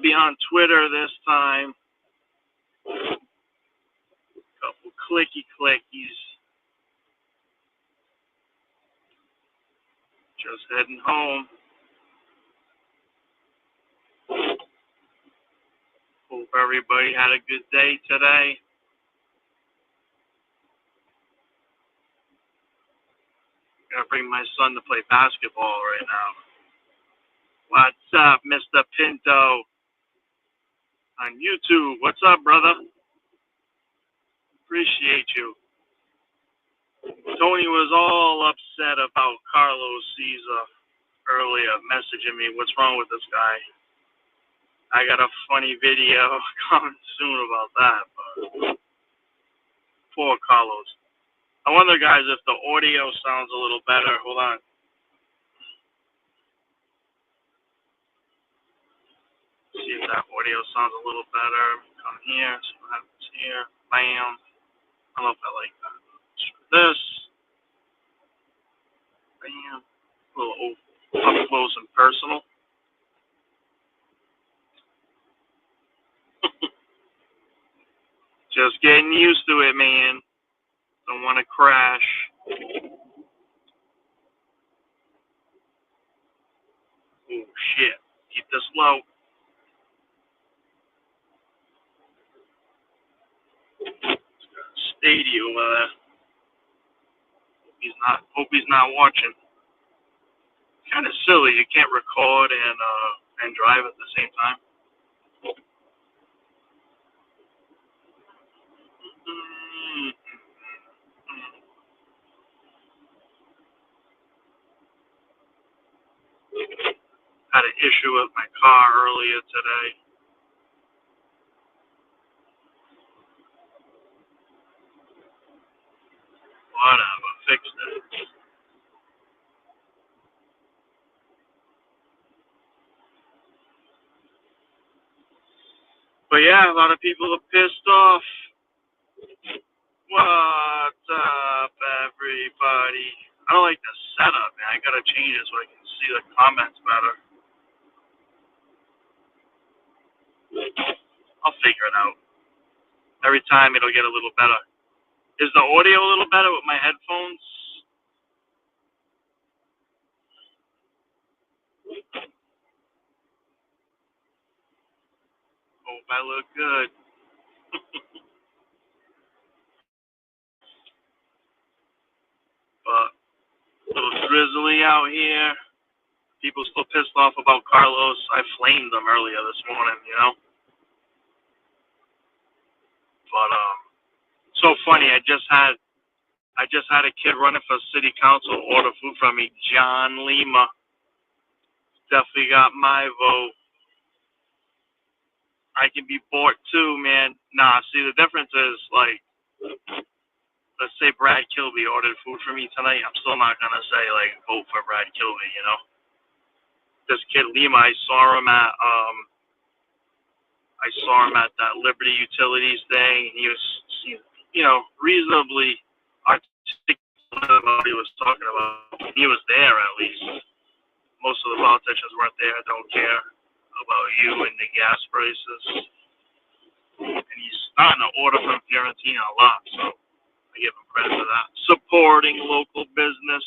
be on Twitter this time. Couple clicky clickies. Just heading home. Hope everybody had a good day today. Gotta bring my son to play basketball right now. What's up, Mr. Pinto? On YouTube. What's up, brother? Appreciate you. Tony was all upset about Carlos Caesar earlier, messaging me, what's wrong with this guy? I got a funny video coming soon about that, but poor Carlos. I wonder, guys, if the audio sounds a little better. Hold on. See if that audio sounds a little better. Come here, see what happens here. Bam. I don't know if I like that. This. Bam. A little up close and personal. Just getting used to it, man. Don't want to crash. Oh, shit. Keep this low. Stady over there. Hope he's not watching. Kind of silly. You can't record and drive at the same time. Had an issue with my car earlier today. Whatever, fixed it. But yeah, a lot of people are pissed off. What's up, everybody? I don't like the setup, man. I gotta change it so I can see the comments better. I'll figure it out. Every time it'll get a little better. Is the audio a little better with my headphones? Hope I look good. But a little drizzly out here. People still pissed off about Carlos. I flamed them earlier this morning, you know. But so funny. I just had a kid running for city council order food from me. John Lima definitely got my vote. I can be bought too, man. Nah, see the difference is like, let's say Brad Kilby ordered food for me tonight. I'm still not gonna say like vote for Brad Kilby, you know. This kid Lima, I saw him at that Liberty Utilities thing, and he was, you know, reasonably articulate about what he was talking about. He was there at least. Most of the politicians weren't there. Don't care about you and the gas prices. And he's starting to order from Fiorentina a lot, so I give him credit for that. Supporting local business.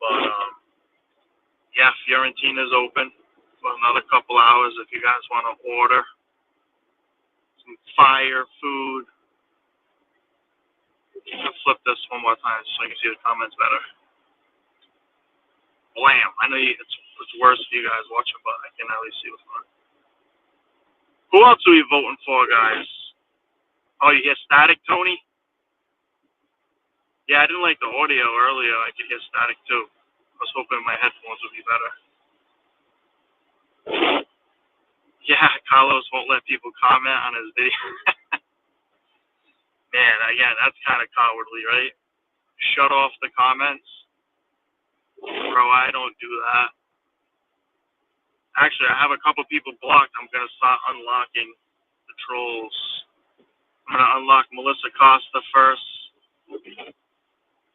But yeah, Fiorentina's open for another couple hours if you guys want to order some fire food. I'm gonna flip this one more time so I can see the comments better. Blam! I know it's worse for you guys watching, but I can at least see what's going on. Who else are we voting for, guys? Oh, you hear static, Tony? Yeah, I didn't like the audio earlier. I could hear static too. I was hoping my headphones would be better. Yeah, Carlos won't let people comment on his video. Man, again, that's kind of cowardly, right? Shut off the comments. Bro, I don't do that. Actually, I have a couple people blocked. I'm going to start unlocking the trolls. I'm going to unlock Melissa Costa first.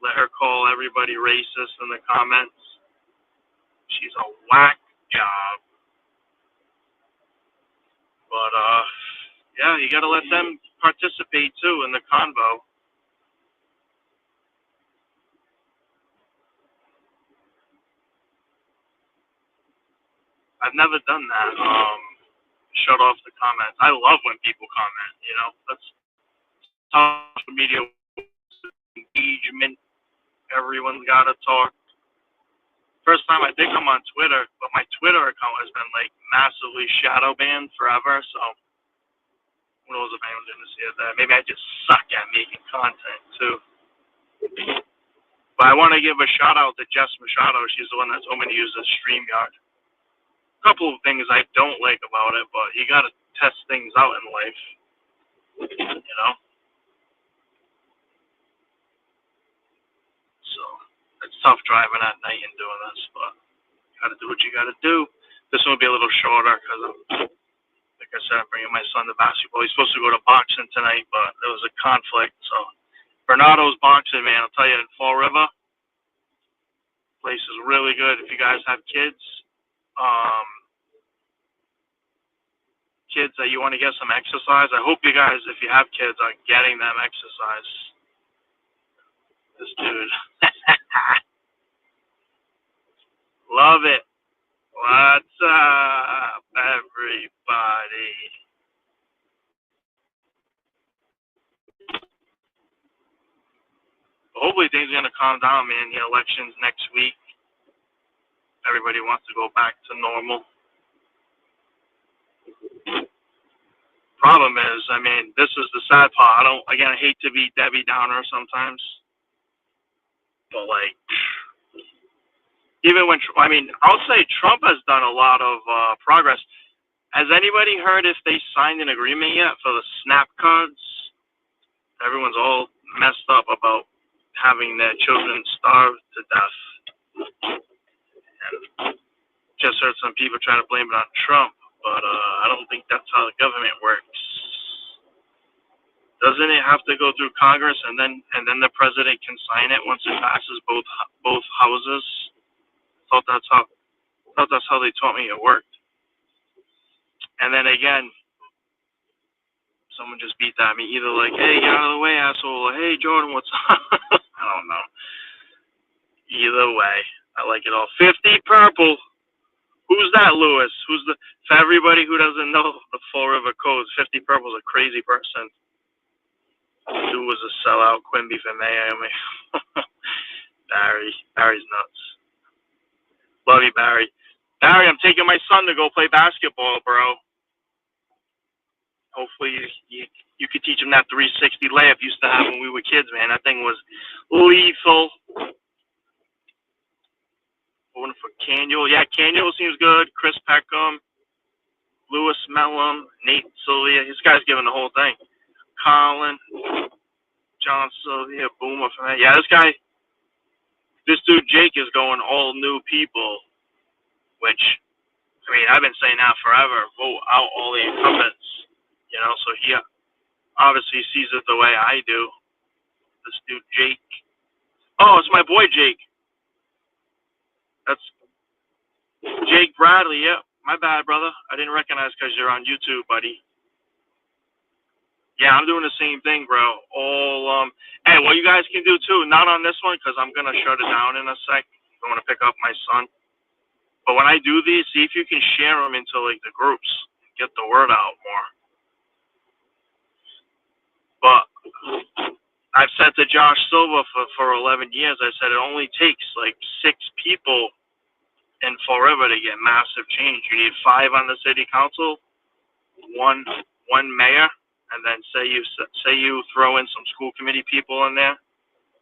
Let her call everybody racist in the comments. She's a whack job. But yeah, you gotta let them participate too in the convo. I've never done that. Shut off the comments. I love when people comment. You know, that's social media engagement. Everyone's got to talk. First time I did come on Twitter, but my Twitter account has been like massively shadow banned forever. So who knows if anyone's gonna see that? Maybe I just suck at making content too. But I want to give a shout out to Jess Machado. She's the one that told me to use the StreamYard. A couple of things I don't like about it, but you got to test things out in life. You know. So it's tough driving at night and doing this, but you got to do what you got to do. This one will be a little shorter because like I said, I'm bringing my son to basketball. He's supposed to go to boxing tonight, but there was a conflict. So Bernardo's boxing, man, I'll tell you, in Fall River, place is really good. If you guys have kids, kids that you want to get some exercise, I hope you guys, if you have kids, are getting them exercise. This dude. Love it. What's up, everybody? Hopefully things are going to calm down, man. The election's next week. Everybody wants to go back to normal. Problem is, I mean, this is the sad part. I hate to be Debbie Downer sometimes. But, like, even when, I'll say Trump has done a lot of progress. Has anybody heard if they signed an agreement yet for the SNAP cards? Everyone's all messed up about having their children starve to death. And just heard some people trying to blame it on Trump, but I don't think that's how the government works. Doesn't it have to go through Congress and then the president can sign it once it passes both houses? I thought that's how they taught me it worked. And then again, someone just beat that at me, either like, hey, get out of the way, asshole, or hey, Jordan, what's up? I don't know. Either way, I like it all. 50 purple. Who's that, Lewis? For everybody who doesn't know the Fall River codes, 50 purple's a crazy person. Dude was a sellout, Quimby for Miami. Barry's nuts. Love you, Barry. Barry, I'm taking my son to go play basketball, bro. Hopefully you could teach him that 360 layup used to have when we were kids, man. That thing was lethal. Going for Canuel. Yeah, Canuel seems good. Chris Peckham, Lewis Mellum, Nate Sylvia. This guy's giving the whole thing. Colin, John Sylvia, Boomer. Yeah, this dude Jake is going all new people, which, I've been saying that forever. Vote out all the incumbents, so he obviously sees it the way I do. This dude Jake. Oh, it's my boy Jake. That's Jake Bradley. Yeah, my bad, brother. I didn't recognize because you're on YouTube, buddy. Yeah, I'm doing the same thing, bro. Hey, what you guys can do too, not on this one because I'm going to shut it down in a sec. I want to pick up my son. But when I do these, see if you can share them into like the groups, get the word out more. But I've said to Josh Silva for 11 years, I said it only takes like 6 people in Fall River to get massive change. You need 5 on the city council, one mayor, and then say you throw in some school committee people in there.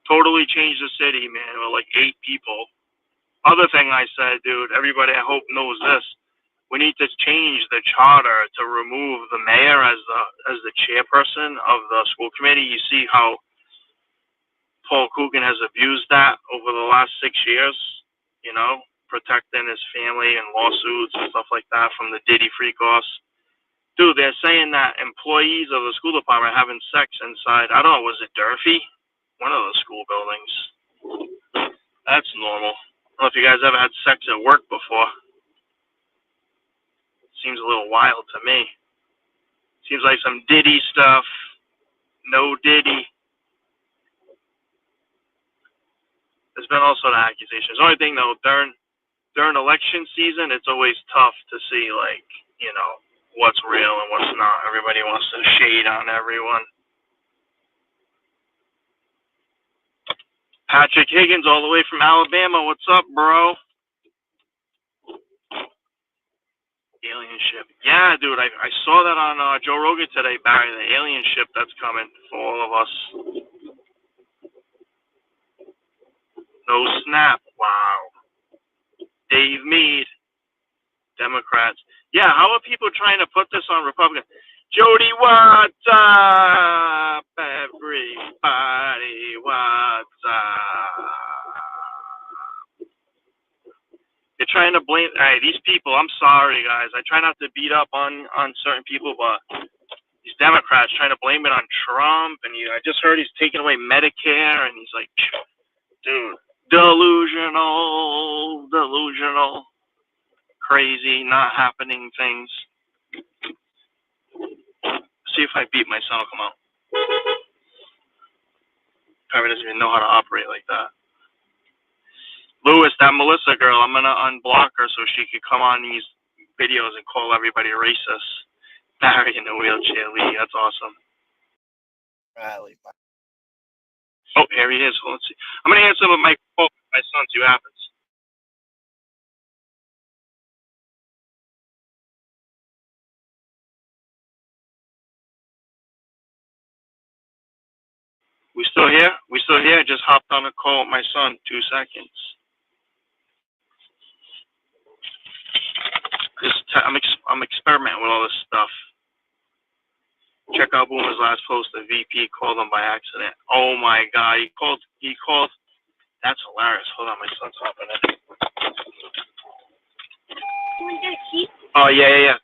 Totally change the city, man, with like 8 people. Other thing I said, dude, everybody I hope knows this. We need to change the charter to remove the mayor as the chairperson of the school committee. You see how Paul Coogan has abused that over the last 6 years, protecting his family and lawsuits and stuff like that from the Diddy freak-offs. Dude, they're saying that employees of the school department are having sex inside, I don't know, was it Durfee? One of the school buildings. That's normal. I don't know if you guys ever had sex at work before. Seems a little wild to me. Seems like some Diddy stuff. No Diddy. There's been all sort of accusations. The only thing though, during election season, it's always tough to see like, you know, what's real and what's not. Everybody wants to shade on everyone. Patrick Higgins all the way from Alabama. What's up, bro? Alien ship. Yeah, dude, I saw that on Joe Rogan today, Barry, the alien ship that's coming for all of us. No snap. Wow. Dave Meade. Democrats. Yeah, how are people trying to put this on Republicans? Jody, what's up? Everybody, what's up? They're trying to blame. Hey, these people. I'm sorry, guys. I try not to beat up on certain people, but these Democrats trying to blame it on Trump, and I just heard he's taking away Medicare, and he's like, dude, delusional, crazy, not happening things. See if I beat my son will come out. Probably doesn't even know how to operate like that. Lewis, that Melissa girl, I'm gonna unblock her so she could come on these videos and call everybody racist. Barry in the wheelchair, Lee, that's awesome. Riley. Oh, here he is. Well, let's see. I'm gonna answer with my son, see what happens. We still here? We still here? Just hopped on a call with my son. 2 seconds. I'm experimenting with all this stuff. Check out Boomer's last post. The VP called him by accident. Oh my God, he called. That's hilarious. Hold on, my son's hopping in. Oh yeah.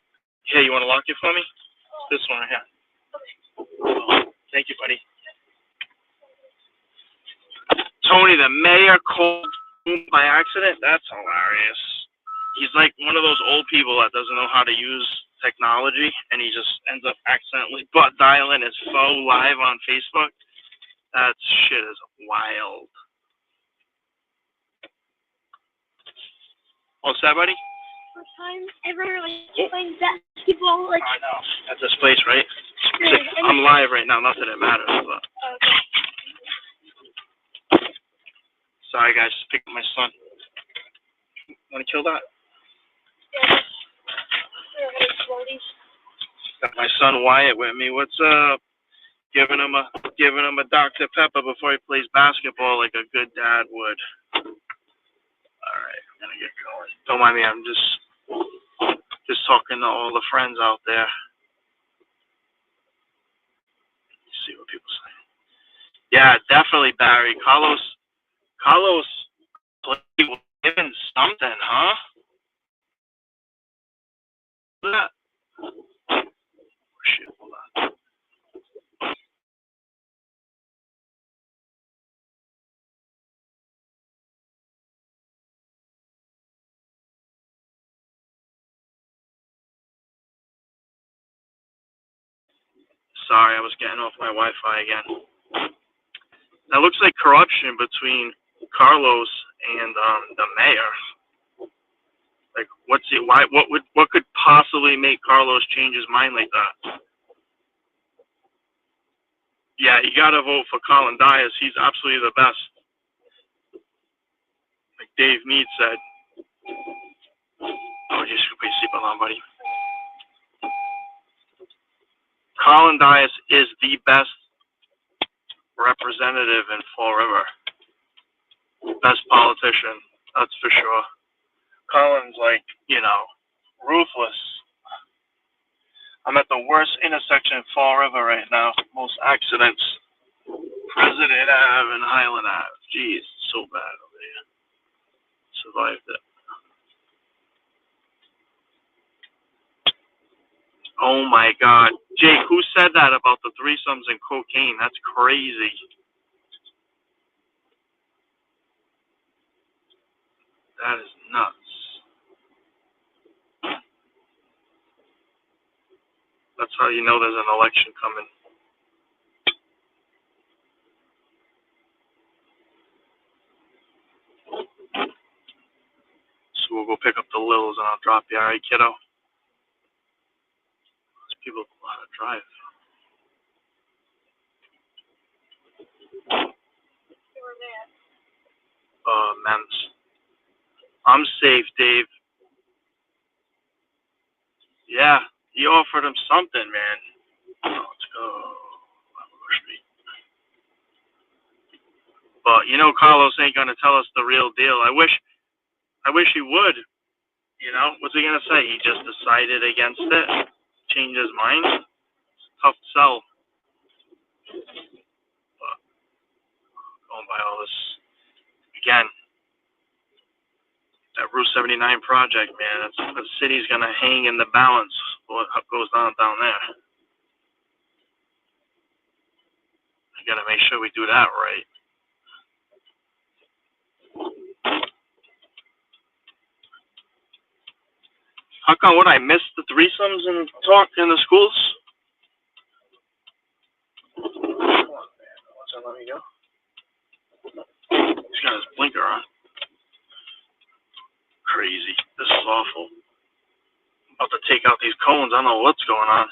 Here, you want to lock it for me? This one right here. Oh, thank you, buddy. Tony, the mayor called by accident? That's hilarious. He's like one of those old people that doesn't know how to use technology, and he just ends up accidentally butt dialing his phone live on Facebook. That shit is wild. What's that, buddy? First time ever, playing basketball, I know. At this place, right? I'm live right now, not that it matters, but. Okay. Sorry, guys, just picked up my son. Want to kill that? Yeah. Got my son Wyatt with me. What's up? Giving him a Dr. Pepper before he plays basketball like a good dad would. All right, I'm gonna get going. Don't mind me. I'm just talking to all the friends out there. Let's see what people say. Yeah, definitely, Barry. Carlos played given something, huh? That. Oh, shit, hold on. Sorry, I was getting off my Wi-Fi again. That looks like corruption between Carlos and the mayor. Like, what could possibly make Carlos change his mind like that? Yeah, you gotta vote for Colin Dias. He's absolutely the best. Like Dave Meade said. Oh, just put your seatbelt on, buddy. Colin Dias is the best representative in Fall River. Best politician, that's for sure. Colin's like, ruthless. I'm at the worst intersection in Fall River right now. Most accidents. President Ave and Highland Ave. Jeez, so bad over here. Survived it. Oh my God. Jake, who said that about the threesomes and cocaine? That's crazy. That is nuts. That's how you know there's an election coming. So we'll go pick up the Lils and I'll drop you. All right, kiddo? Those people know how to drive. Men's. I'm safe, Dave. Yeah, he offered him something, man. Let's go. Street. But you know, Carlos ain't gonna tell us the real deal. I wish he would. You know, what's he gonna say? He just decided against it, changed his mind. It's a tough sell. But going by all this again. That Route 79 project, man, the city's gonna hang in the balance what goes on down there. We gotta make sure we do that right. How come would I miss the threesomes and talk in the schools? Come on, man. What's that? Let me go. He's got his blinker on. Crazy. This is awful. I'm about to take out these cones. I don't know what's going on.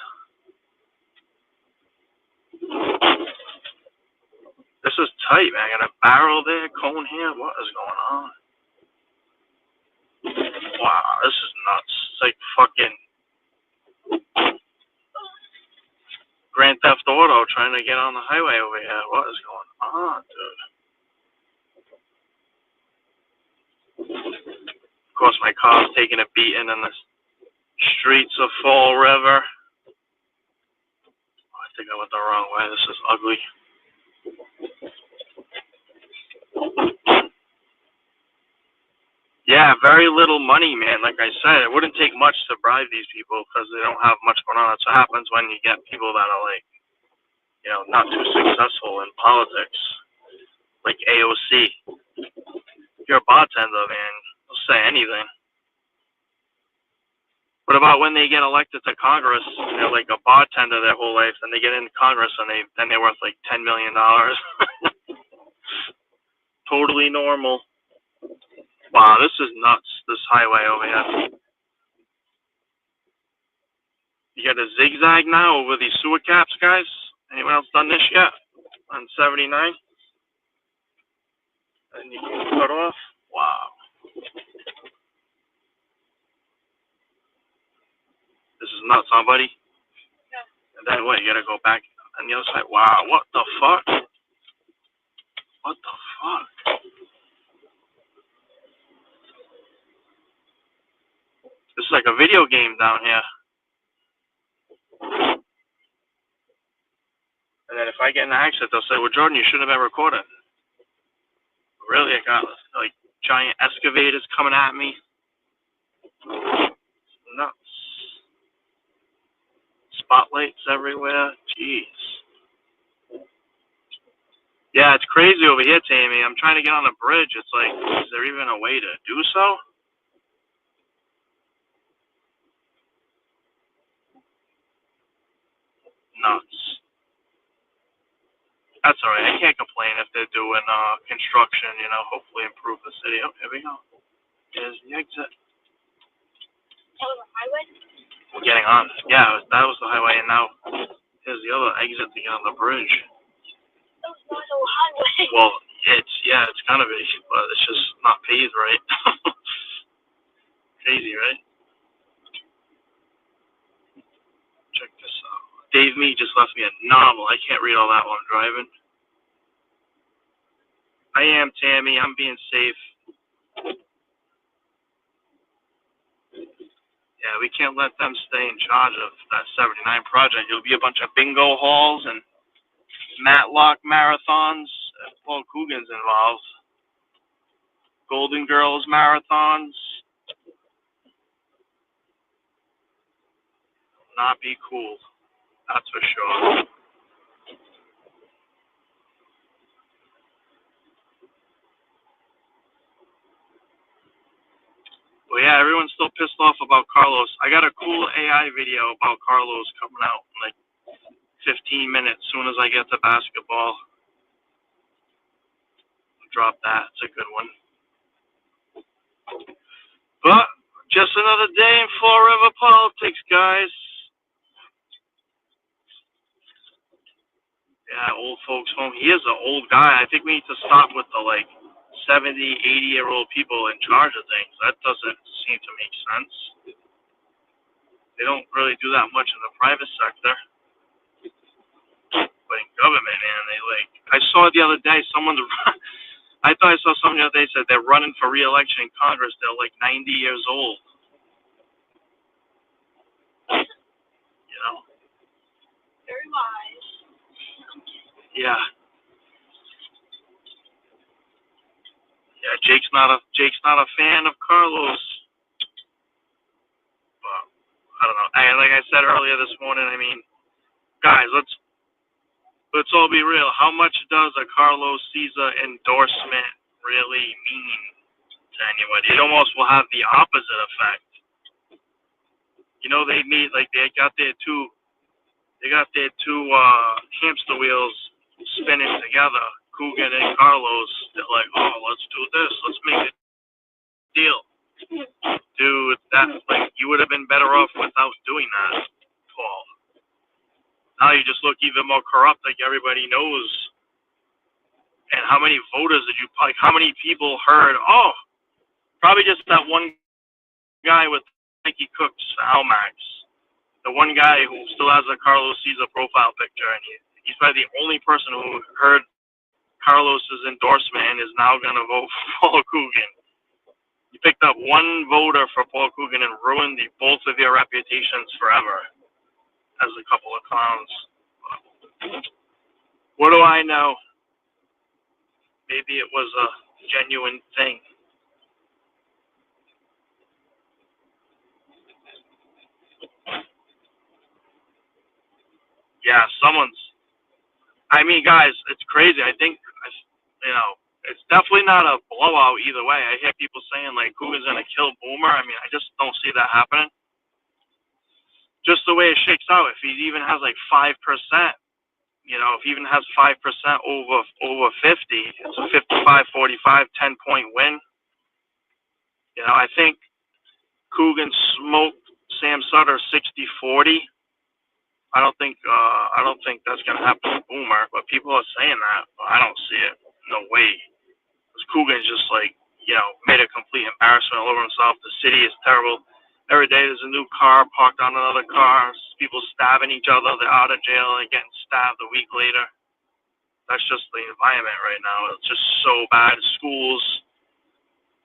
This is tight, man. I got a barrel there, cone here. What is going on? Wow, this is nuts. It's like fucking Grand Theft Auto trying to get on the highway over here. What is going on, dude? Of course, my car's taking a beating in the streets of Fall River. I think I went the wrong way. This is ugly. Yeah, very little money, man. Like I said, it wouldn't take much to bribe these people because they don't have much going on. That's what happens when you get people that are like, you know, not too successful in politics, like AOC. If you're a bartender, man, they'll say anything. What about when they get elected to Congress? They're like a bartender their whole life, and they get into Congress, and they're worth like $10 million. Totally normal. Wow, this is nuts. This highway over here. You got a zigzag now over these sewer caps, guys. Anyone else done this yet? On 79? And you can cut off. Wow. This is nuts, huh, buddy? Yeah. And then what? You gotta go back on the other side. Wow, what the fuck? What the fuck? This is like a video game down here. And then if I get in an accident, they'll say, well, Jordan, you shouldn't have been recording. Really? I got like giant excavators coming at me. Nuts. Spotlights everywhere. Jeez. Yeah, it's crazy over here, Tammy. I'm trying to get on a bridge. It's like, is there even a way to do so? Nuts. That's all right. I can't complain if they're doing construction, you know, hopefully improve the city. Oh, here we go. Here's the exit. That was a highway? We're getting on. Yeah, that was the highway, and now here's the other exit to get on the bridge. That was not a highway. Well, it's kind of a, but it's just not paved right. Crazy, right? Check this out. Dave Me just left me a novel. I can't read all that while I'm driving. I am, Tammy. I'm being safe. Yeah, we can't let them stay in charge of that 79 project. It'll be a bunch of bingo halls and Matlock marathons. Paul Coogan's involved. Golden Girls marathons. Not be cool. That's for sure. But yeah, everyone's still pissed off about Carlos. I got a cool AI video about Carlos coming out in like 15 minutes. As soon as I get to basketball, I'll drop that. It's a good one. But just another day in Fall River politics, guys. Yeah, old folks home. He is an old guy. I think we need to stop with the like 70, 80-year-old people in charge of things. That doesn't seem to make sense. They don't really do that much in the private sector. But in government, man, they like. I saw the other day someone's. I thought I saw someone the other day said they're running for re-election in Congress. They're like 90 years old. You know. Very wise. Yeah. Yeah. Jake's not a fan of Carlos. But I don't know. Like I said earlier this morning. I mean, guys, let's all be real. How much does a Carlos Caesar endorsement really mean to anybody? It almost will have the opposite effect. You know, they got their two hamster wheels spinning together, Coogan and Carlos. They're like, oh, let's do this. Let's make a deal. Dude, you would have been better off without doing that, Paul. Now you just look even more corrupt, like everybody knows. And how many voters did you, like, how many people heard, oh, probably just that one guy with Mikey Cook's Almax. The one guy who still has a Carlos Caesar profile picture, and he's probably the only person who heard Carlos's endorsement and is now going to vote for Paul Coogan. You picked up one voter for Paul Coogan and ruined both of your reputations forever as a couple of clowns. What do I know? Maybe it was a genuine thing. Yeah, I mean, guys, it's crazy. I think, it's definitely not a blowout either way. I hear people saying, like, Coogan's going to kill Boomer. I mean, I just don't see that happening. Just the way it shakes out, if he even has, like, 5%, if he even has 5% over 50, it's a 55-45, 10-point win. I think Coogan smoked Sam Sutter 60-40. I don't think that's gonna happen to Boomer, but people are saying that. But I don't see it. No way. Because Coogan's just made a complete embarrassment all over himself. The city is terrible. Every day there's a new car parked on another car. People stabbing each other. They're out of jail and getting stabbed a week later. That's just the environment right now. It's just so bad. Schools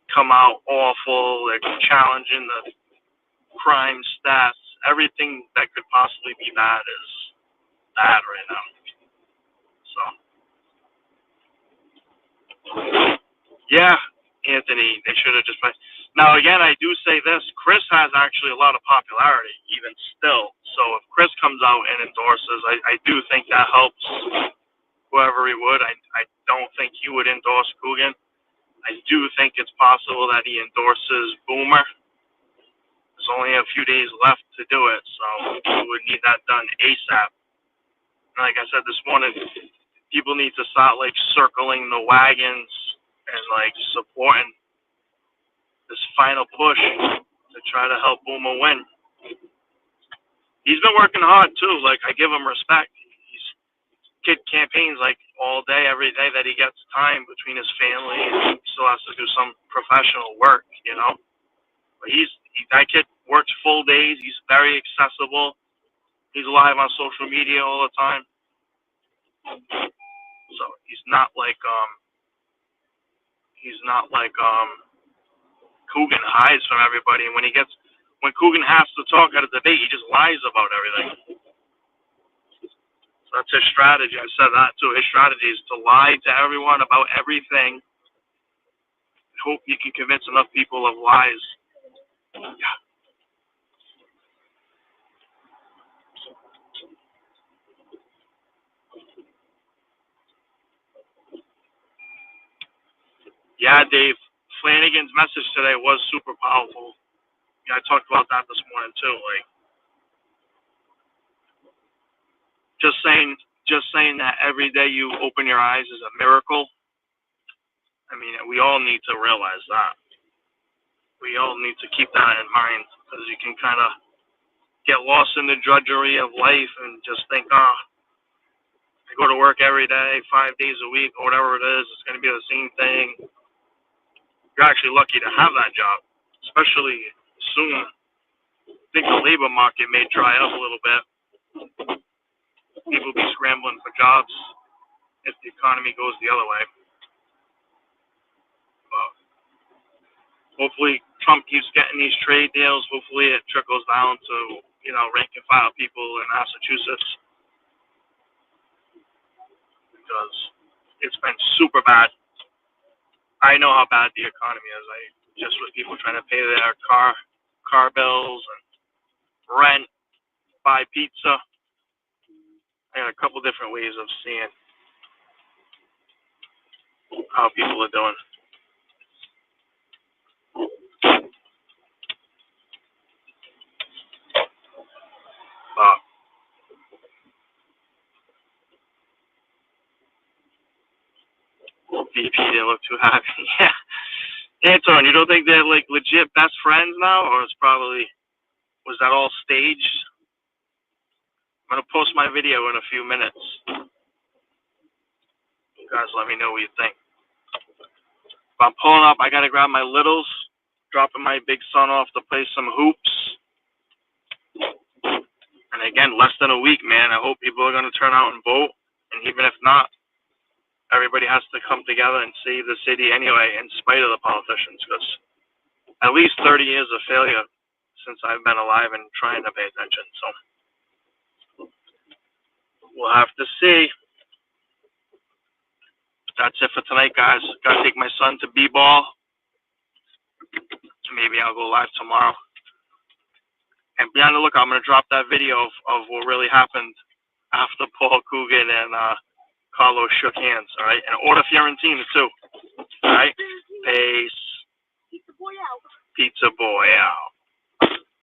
come out awful. They're challenging the crime stats. Everything that could possibly be bad is bad right now. So, yeah, Anthony, they should have just played. Now, again, I do say this. Chris has actually a lot of popularity, even still. So if Chris comes out and endorses, I do think that helps whoever he would. I don't think he would endorse Coogan. I do think it's possible that he endorses Boomer. There's only a few days left to do it, so we would need that done ASAP. And like I said this morning, people need to start circling the wagons and supporting this final push to try to help Boomer win. He's been working hard too. I give him respect. Kid campaigns all day, every day that he gets time between his family, and he still has to do some professional work, But that kid works full days. He's very accessible. He's live on social media all the time. So he's not like Coogan hides from everybody. And when Coogan has to talk at a debate, he just lies about everything. So that's his strategy. I said that too. His strategy is to lie to everyone about everything. Hope you can convince enough people of lies. Yeah, Dave. Flanagan's message today was super powerful. I talked about that this morning too. Like, just saying that every day you open your eyes is a miracle. I mean, we all need to realize that. We all need to keep that in mind, because you can kind of get lost in the drudgery of life and just think, oh, I go to work every day, 5 days a week, or whatever it is. It's going to be the same thing. You're actually lucky to have that job, especially soon. I think the labor market may dry up a little bit. People will be scrambling for jobs if the economy goes the other way. But hopefully Trump keeps getting these trade deals. Hopefully it trickles down to, rank and file people in Massachusetts, because it's been super bad. I know how bad the economy is. Just with people trying to pay their car bills and rent, buy pizza. I got a couple different ways of seeing how people are doing. VP didn't look too happy. Yeah. Anton, you don't think they're like legit best friends now, or was that all staged? I'm gonna post my video in a few minutes. You guys let me know what you think. If I'm pulling up, I gotta grab my littles, dropping my big son off to play some hoops. And again, less than a week, man. I hope people are gonna turn out and vote. And even if not, everybody has to come together and save the city anyway, in spite of the politicians, because at least 30 years of failure since I've been alive and trying to pay attention. So we'll have to see. That's it for tonight, guys. Gotta take my son to B-ball. Maybe I'll go live tomorrow. And be on the lookout. I'm gonna drop that video of what really happened after Paul Coogan and Carlos shook hands. All right, and order Fiorentina too. All right, peace. Pizza boy out.